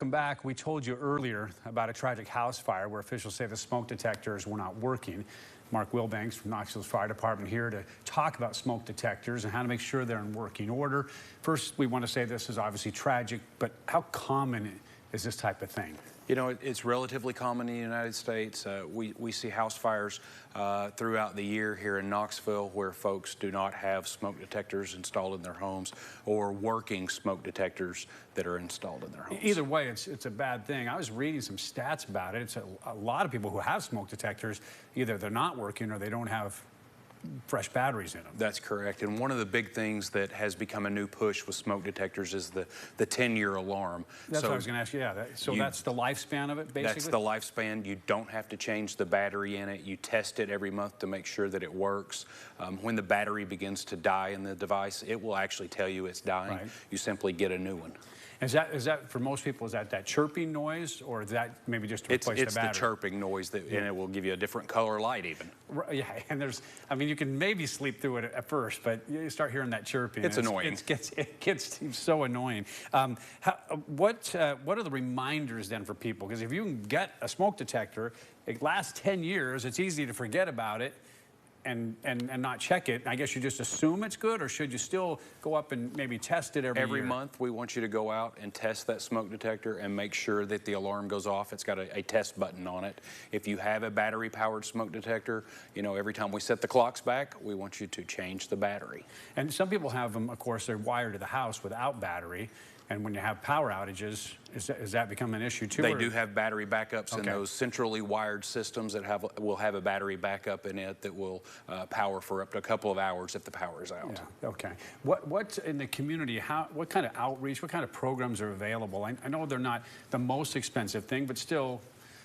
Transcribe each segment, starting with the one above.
Welcome back. We told you earlier about a tragic house fire where officials say the smoke detectors were not working. Mark Wilbanks from Knoxville Fire Department here to talk about smoke detectors and how to make sure they're in working order. First, we want to say this is obviously tragic, but how common is this type of thing? You know, it's relatively common in the United States. We see house fires throughout the year here in Knoxville where folks do not have smoke detectors installed in their homes or working smoke detectors that are installed in their homes. Either way, it's a bad thing. I was reading some stats about it. It's a lot of people who have smoke detectors, either they're not working or they don't have fresh batteries in them. That's correct. And one of the big things that has become a new push with smoke detectors is the 10-year alarm. That's what I was going to ask you. Yeah, that's the lifespan of it, basically? That's the lifespan. You don't have to change the battery in it. You test it every month to make sure that it works. When the battery begins to die in the device, it will actually tell you it's dying. Right. You simply get a new one. Is that for most people, is that chirping noise, or is that maybe just to replace the battery? It's the chirping noise, and it will give you a different color light even. Yeah, and I mean, you can maybe sleep through it at first, but you start hearing that chirping. It's annoying. It gets so annoying. What are the reminders then for people? Because if you can get a smoke detector, it lasts 10 years, it's easy to forget about it. And not check it. I guess you just assume it's good, or should you still go up and maybe test it every year? Month we want you to go out and test that smoke detector and make sure that the alarm goes off. It's got a test button on it. If you have a battery powered smoke detector, you know, every time we set the clocks back, we want you to change the battery. And some people have them, of course, they're wired to the house without battery. And when you have power outages, is that become an issue too? They do have battery backups in those centrally wired systems that will have a battery backup in it that will power for up to a couple of hours if the power is out. Yeah, okay. What's in the community, what kind of outreach, what kind of programs are available? I know they're not the most expensive thing, but still,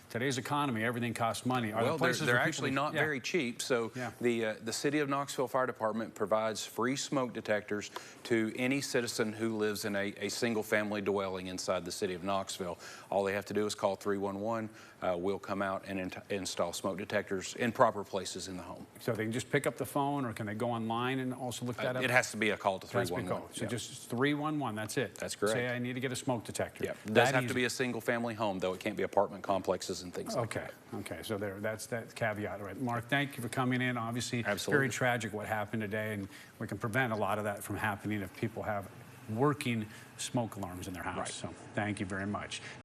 today's economy, everything costs money. Well, they're actually not very cheap. So the City of Knoxville Fire Department provides free smoke detectors to any citizen who lives in a single-family dwelling inside the City of Knoxville. All they have to do is call 311. We'll come out and install smoke detectors in proper places in the home. So they can just pick up the phone, or can they go online and also look that up? It has to be a call to 311. So just 311, that's it? That's correct. Say I need to get a smoke detector. Yeah, it does have to be a single-family home, though. It can't be apartment complexes and things like that. Okay, so that's that caveat. All right, Mark, thank you for coming in. Obviously, very tragic what happened today, and we can prevent a lot of that from happening if people have working smoke alarms in their house. So thank you very much.